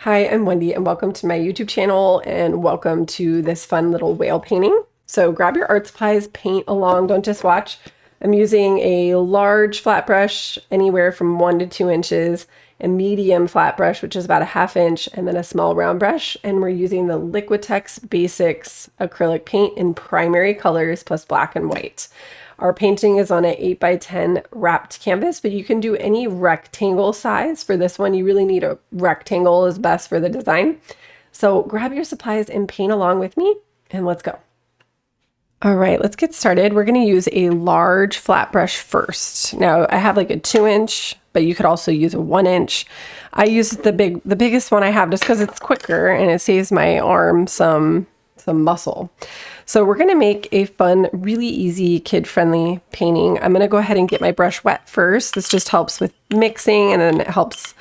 Hi, I'm Wendy and welcome to my YouTube channel and welcome to this fun little whale painting. So grab your art supplies, paint along, don't just watch. I'm using a large flat brush, anywhere from 1 to 2 inches, a medium flat brush, which is about a 1/2 inch, and then a small round brush. And we're using the Liquitex Basics acrylic paint in primary colors plus black and white. Our painting is on an 8x10 wrapped canvas, but you can do any rectangle size. For this one, you really need a rectangle is best for the design. So grab your supplies and paint along with me, and let's go. All right, let's get started. We're going to use a large flat brush first. Now I have like a 2-inch, but you could also use a 1-inch. I use the biggest one I have just because it's quicker and it saves my arm some muscle. So we're going to make a fun, really easy, kid-friendly painting. I'm going to go ahead and get my brush wet first. This just helps with mixing, and then it helps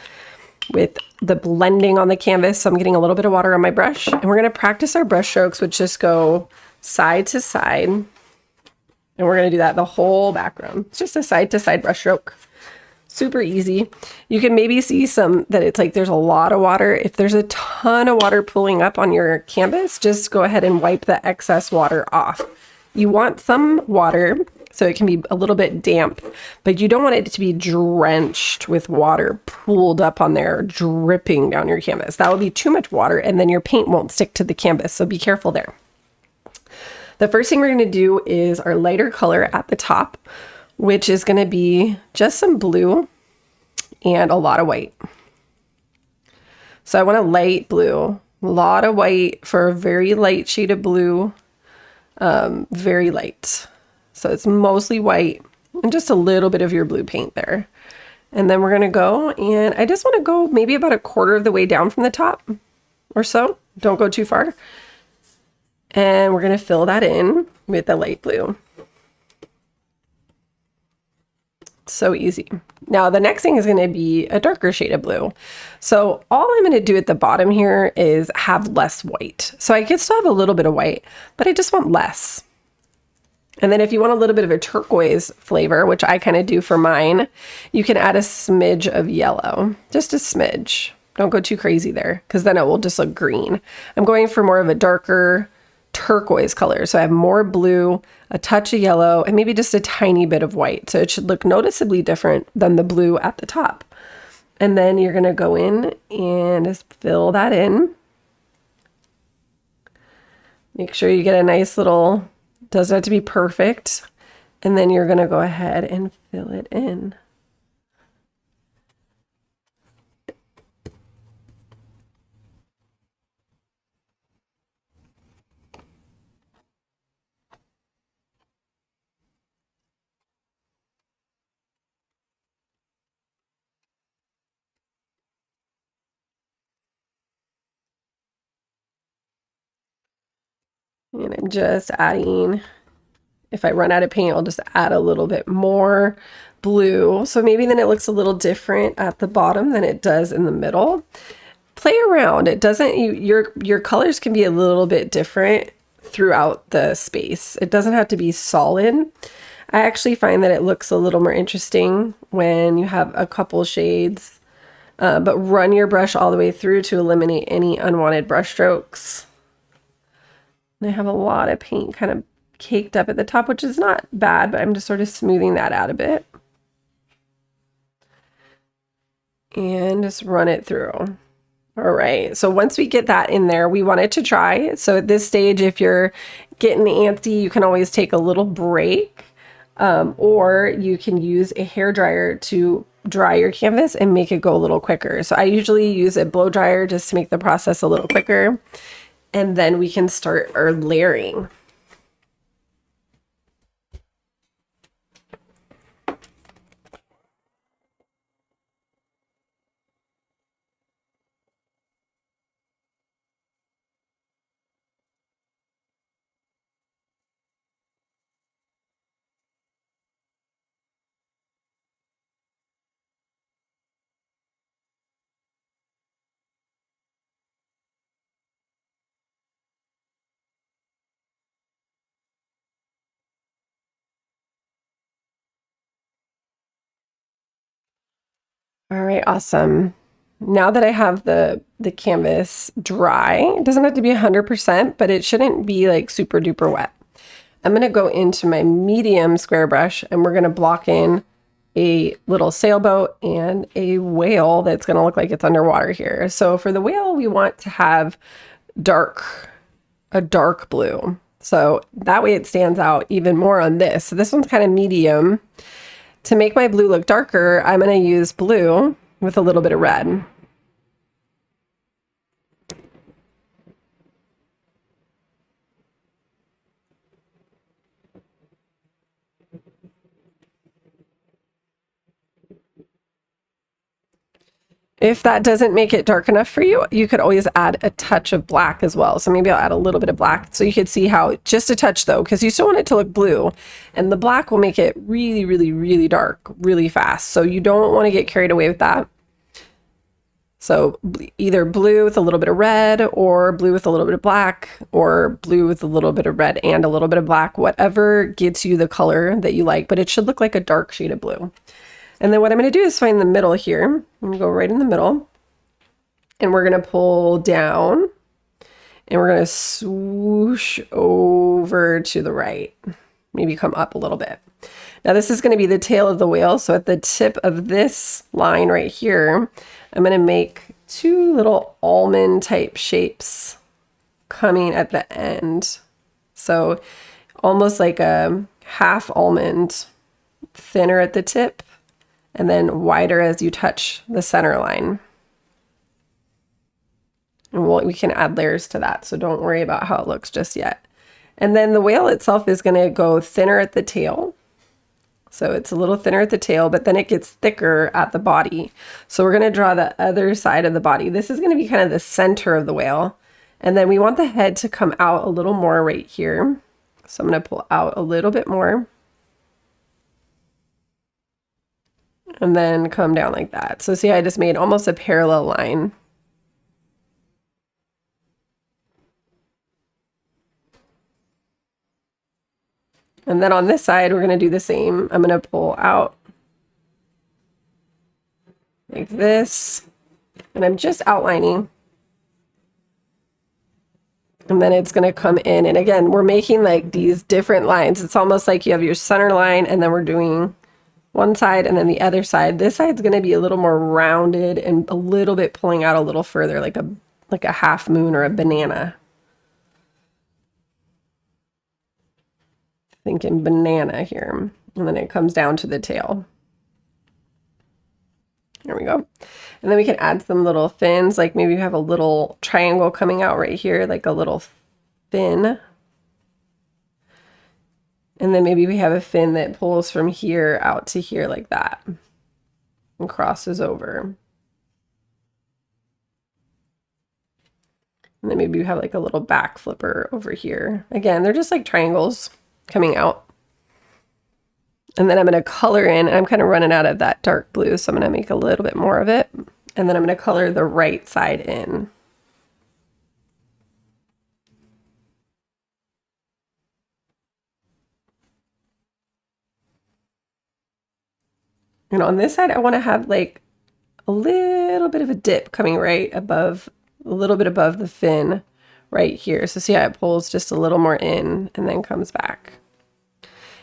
with the blending on the canvas. So I'm getting a little bit of water on my brush, and we're going to practice our brush strokes, which just go side to side. And we're going to do that the whole background. It's just a side to side brush stroke. Super easy. You can maybe see that it's like there's a lot of water. If there's a ton of water pulling up on your canvas, just go ahead and wipe the excess water off. You want some water so it can be a little bit damp, but you don't want it to be drenched with water pooled up on there, dripping down your canvas. That would be too much water, and then your paint won't stick to the canvas, so be careful there. The first thing we're going to do is our lighter color at the top, which is going to be just some blue and a lot of white. So I want a light blue, a lot of white for a very light shade of blue, very light. So it's mostly white and just a little bit of your blue paint there. And then we're going to go, and I just want to go maybe about 1/4 of the way down from the top or so. Don't go too far. And we're going to fill that in with the light blue. So easy. Now the next thing is going to be a darker shade of blue. So all I'm going to do at the bottom here is have less white. So I could still have a little bit of white, but I just want less. And then if you want a little bit of a turquoise flavor, which I kind of do for mine, you can add a smidge of yellow, just a smidge. Don't go too crazy there, because then it will just look green. I'm going for more of a darker turquoise color. So I have more blue, a touch of yellow, and maybe just a tiny bit of white. So it should look noticeably different than the blue at the top. And then you're going to go in and just fill that in. Make sure you get a nice little, doesn't have to be perfect. And then you're going to go ahead and fill it in. And I'm just adding, if I run out of paint, I'll just add a little bit more blue. So maybe then it looks a little different at the bottom than it does in the middle. Play around. It doesn't, your colors can be a little bit different throughout the space. It doesn't have to be solid. I actually find that it looks a little more interesting when you have a couple shades, but run your brush all the way through to eliminate any unwanted brush strokes. And I have a lot of paint kind of caked up at the top, which is not bad, but I'm just sort of smoothing that out a bit. And just run it through. All right, so once we get that in there, we want it to dry. So at this stage, if you're getting antsy, you can always take a little break, or you can use a hair dryer to dry your canvas and make it go a little quicker. So I usually use a blow dryer just to make the process a little quicker. And then we can start our layering. All right, awesome. Now that I have the the canvas dry. It doesn't have to be 100%, but it shouldn't be like super duper wet. I'm going to go into my medium square brush and we're going to block in a little sailboat and a whale that's going to look like it's underwater here. So for the whale, we want to have a dark blue. So that way it stands out even more on this. So this one's kind of medium. To make my blue look darker, I'm going to use blue with a little bit of red. If that doesn't make it dark enough for you, you could always add a touch of black as well. So maybe I'll add a little bit of black so you could see how, just a touch though, because you still want it to look blue, and the black will make it really, really, really dark really fast. So you don't want to get carried away with that. So either blue with a little bit of red, or blue with a little bit of black, or blue with a little bit of red and a little bit of black, whatever gets you the color that you like, but it should look like a dark shade of blue. And then what I'm going to do is find the middle here. I'm going to go right in the middle, and we're going to pull down, and we're going to swoosh over to the right, maybe come up a little bit. Now this is going to be the tail of the whale. So at the tip of this line right here, I'm going to make two little almond type shapes coming at the end. So almost like a half almond, thinner at the tip, and then wider as you touch the center line. And we can add layers to that, so don't worry about how it looks just yet. And then the whale itself is going to go thinner at the tail. So it's a little thinner at the tail, but then it gets thicker at the body. So we're going to draw the other side of the body. This is going to be kind of the center of the whale. And then we want the head to come out a little more right here. So I'm going to pull out a little bit more. And then come down like that. So see, I just made almost a parallel line. And then on this side, we're going to do the same. I'm going to pull out like this, and I'm just outlining. And then it's going to come in. And again, we're making like these different lines. It's almost like you have your center line, and then we're doing one side and then the other side. This side's going to be a little more rounded and a little bit pulling out a little further, like a half moon or a banana. Thinking banana here. And then it comes down to the tail. There we go. And then we can add some little fins, like maybe you have a little triangle coming out right here, like a little fin. And then maybe we have a fin that pulls from here out to here like that and crosses over. And then maybe we have like a little back flipper over here. Again, they're just like triangles coming out. And then I'm going to color in, and I'm kind of running out of that dark blue, so I'm going to make a little bit more of it. And then I'm going to color the right side in. And on this side, I want to have like a little bit of a dip coming right above, a little bit above the fin right here. So see how it pulls just a little more in and then comes back.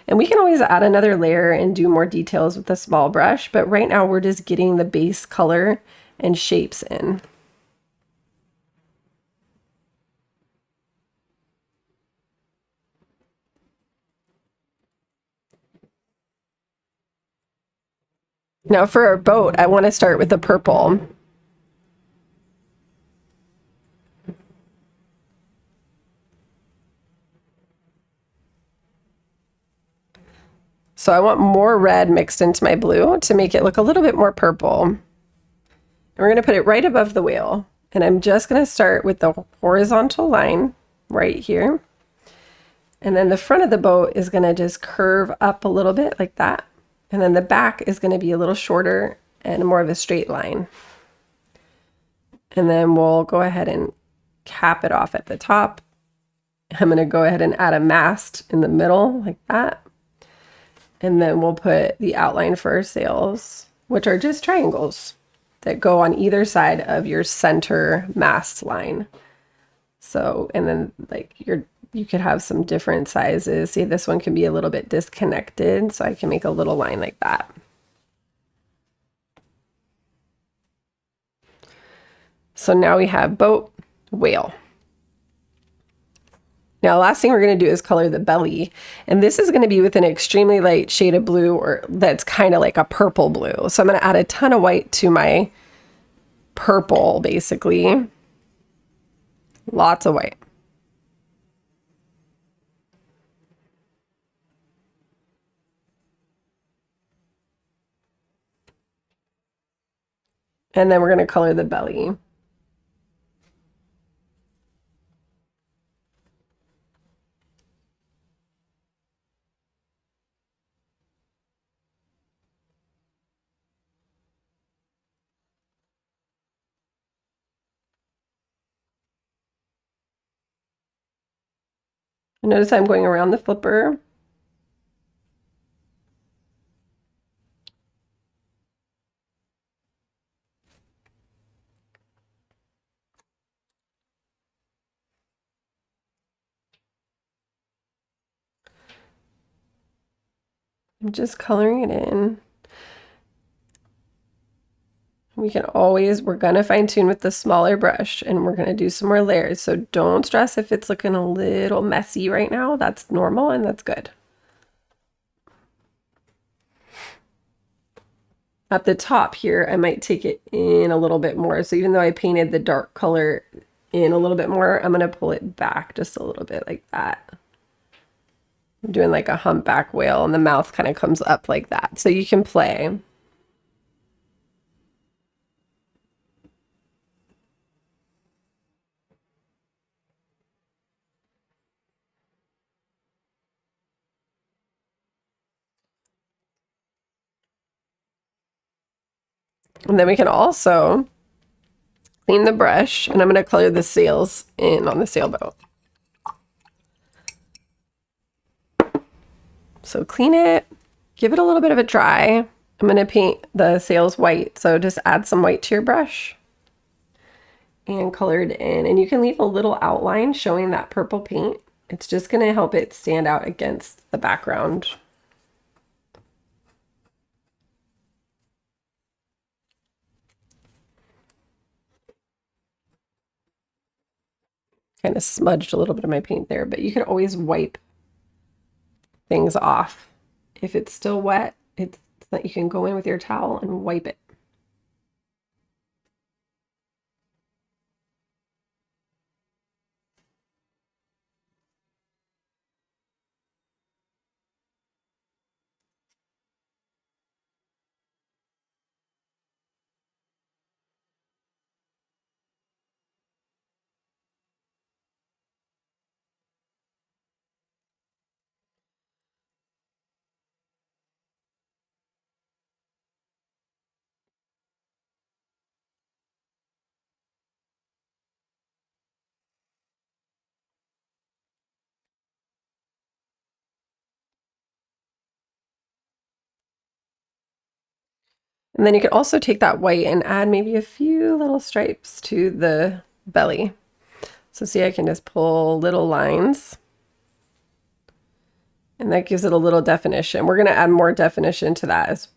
And we can always add another layer and do more details with a small brush, but right now we're just getting the base color and shapes in. Now for our boat, I want to start with the purple. So I want more red mixed into my blue to make it look a little bit more purple. And we're going to put it right above the whale. And I'm just going to start with the horizontal line right here. And then the front of the boat is going to just curve up a little bit like that. And then the back is going to be a little shorter and more of a straight line. And then we'll go ahead and cap it off at the top. I'm going to go ahead and add a mast in the middle like that. And then we'll put the outline for our sails, which are just triangles. that go on either side of your center mast line. So, and then like you could have some different sizes. See, this one can be a little bit disconnected, so I can make a little line like that. So now we have boat, whale. Now, last thing we're going to do is color the belly. And this is going to be with an extremely light shade of blue, or that's kind of like a purple blue. So I'm going to add a ton of white to my purple, basically. Lots of white. And then we're going to color the belly. Notice I'm going around the flipper. I'm just coloring it in. We can always, we're going to fine tune with the smaller brush, and we're going to do some more layers. So don't stress if it's looking a little messy right now. That's normal and that's good. At the top here, I might take it in a little bit more. So even though I painted the dark color in a little bit more, I'm going to pull it back just a little bit like that. I'm doing like a humpback whale, and the mouth kind of comes up like that. So you can play. And then we can also clean the brush, and I'm going to color the sails in on the sailboat. So clean it, give it a little bit of a dry. I'm going to paint the sails white, so just add some white to your brush and color it in. And you can leave a little outline showing that purple paint. It's just going to help it stand out against the background. Kind of smudged a little bit of my paint there, but you could always wipe things off. If it's still wet, it's that you can go in with your towel and wipe it. And then you can also take that white and add maybe a few little stripes to the belly. So see, I can just pull little lines, and that gives it a little definition. We're going to add more definition to that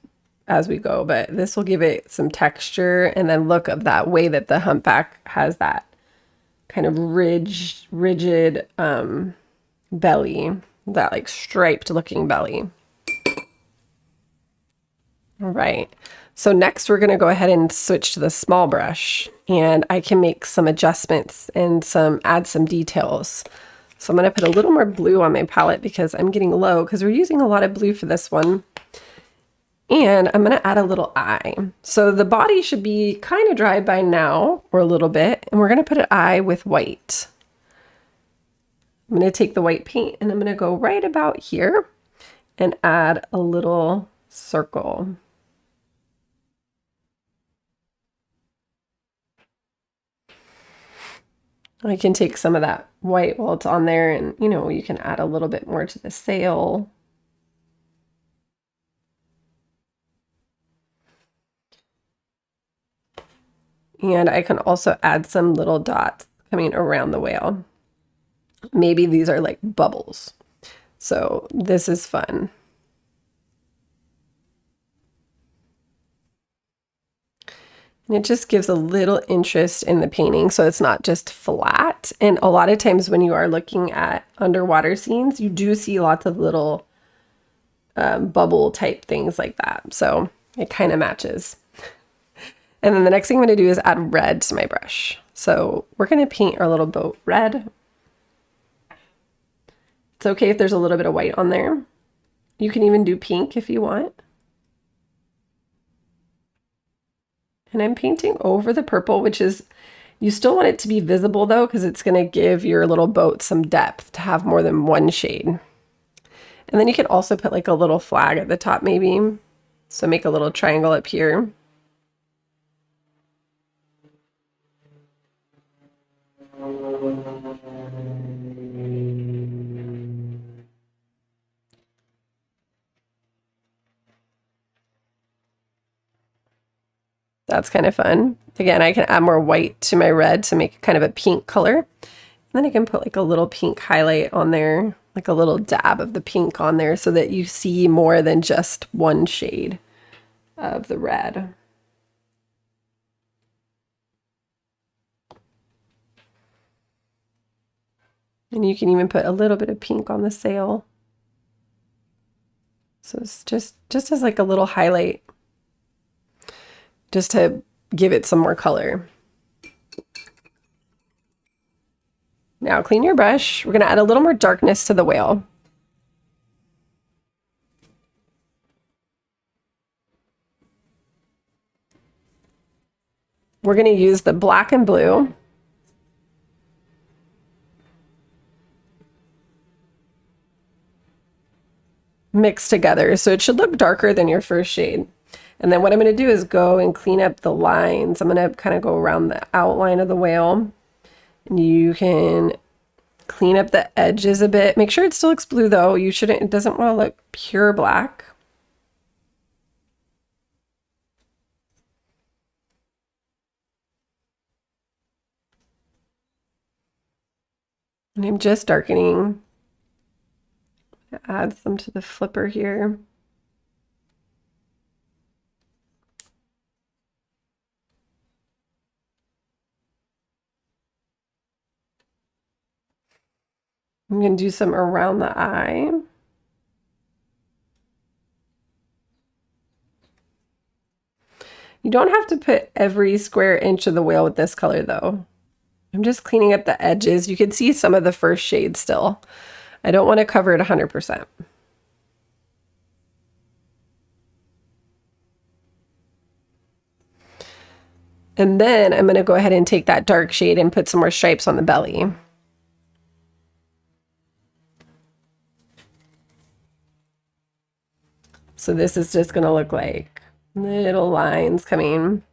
as we go, but this will give it some texture and then look of that way that the humpback has that kind of rigid belly, that like striped looking belly. All right. So next we're going to go ahead and switch to the small brush, and I can make some adjustments and add some details. So I'm going to put a little more blue on my palette because I'm getting low because we're using a lot of blue for this one. And I'm going to add a little eye. So the body should be kind of dry by now, or a little bit, and we're going to put an eye with white. I'm going to take the white paint and I'm going to go right about here and add a little circle. I can take some of that white while it's on there, and you can add a little bit more to the sail. And I can also add some little dots coming around the whale. Maybe these are like bubbles. So this is fun. And it just gives a little interest in the painting, so it's not just flat. And a lot of times when you are looking at underwater scenes, you do see lots of little bubble type things like that. So it kind of matches. And then the next thing I'm going to do is add red to my brush. So we're going to paint our little boat red. It's okay if there's a little bit of white on there. You can even do pink if you want. And I'm painting over the purple, which is, you still want it to be visible though, because it's going to give your little boat some depth to have more than one shade. And then you could also put like a little flag at the top maybe. So make a little triangle up here. That's kind of fun. Again, I can add more white to my red to make kind of a pink color. And then I can put like a little pink highlight on there, like a little dab of the pink on there so that you see more than just one shade of the red. And you can even put a little bit of pink on the sail. So it's just as like a little highlight, just to give it some more color. Now clean your brush. We're going to add a little more darkness to the whale. We're going to use the black and blue. Mixed together, so it should look darker than your first shade. And then what I'm going to do is go and clean up the lines. I'm going to kind of go around the outline of the whale. And you can clean up the edges a bit. Make sure it still looks blue though. You shouldn't, it doesn't want to look pure black. And I'm just darkening. Add some to the flipper here. I'm going to do some around the eye. You don't have to put every square inch of the whale with this color though. I'm just cleaning up the edges. You can see some of the first shade still. I don't want to cover it 100%. And then I'm going to go ahead and take that dark shade and put some more stripes on the belly. So this is just going to look like little lines coming.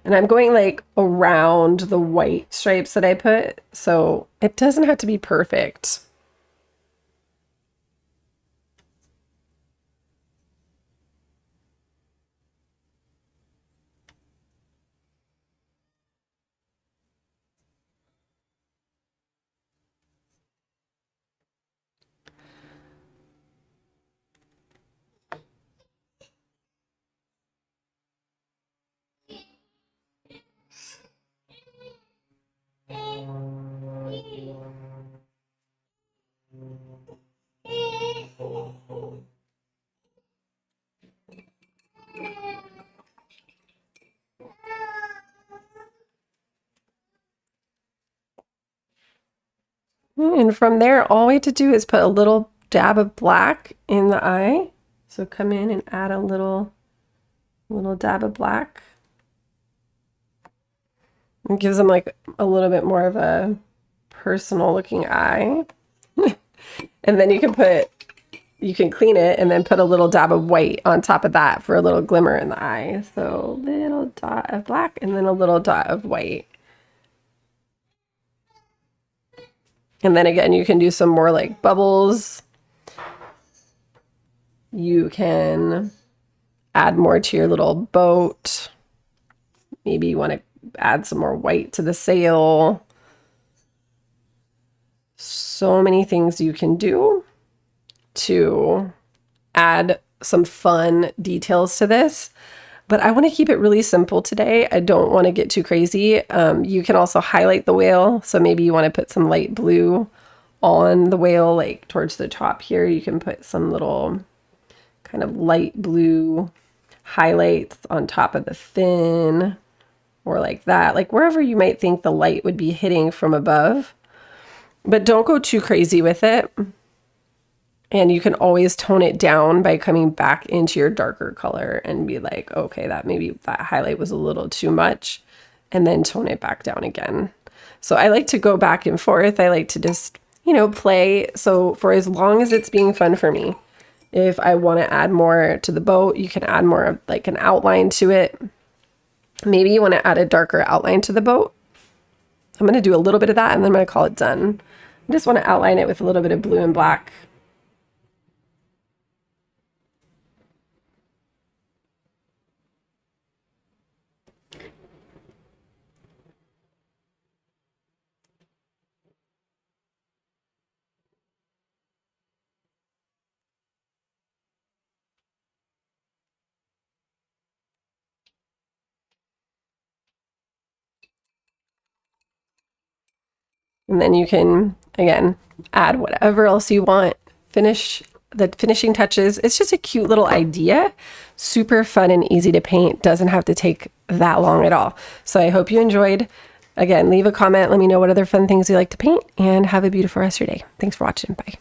And I'm going like around the white stripes that I put, so it doesn't have to be perfect. And from there, all we have to do is put a little dab of black in the eye. So come in and add a little dab of black. It gives them like a little bit more of a personal looking eye. And then you can clean it and then put a little dab of white on top of that for a little glimmer in the eye. So little dot of black and then a little dot of white. And then again, you can do some more like bubbles. You can add more to your little boat. Maybe you want to add some more white to the sail. So many things you can do to add some fun details to this. But I want to keep it really simple today. I don't want to get too crazy. You can also highlight the whale. So maybe you want to put some light blue on the whale, like towards the top here. You can put some little kind of light blue highlights on top of the fin, or like that, like wherever you might think the light would be hitting from above. But don't go too crazy with it. And you can always tone it down by coming back into your darker color and be like, okay, that maybe that highlight was a little too much, and then tone it back down again. So I like to go back and forth. I like to just, you know, play. So for as long as it's being fun for me, if I want to add more to the boat, you can add more of like an outline to it. Maybe you want to add a darker outline to the boat. I'm going to do a little bit of that and then I'm going to call it done. I just want to outline it with a little bit of blue and black. And then you can, again, add whatever else you want. Finish the finishing touches. It's just a cute little idea. Super fun and easy to paint. Doesn't have to take that long at all. So I hope you enjoyed. Again, leave a comment. Let me know what other fun things you like to paint, and have a beautiful rest of your day. Thanks for watching. Bye.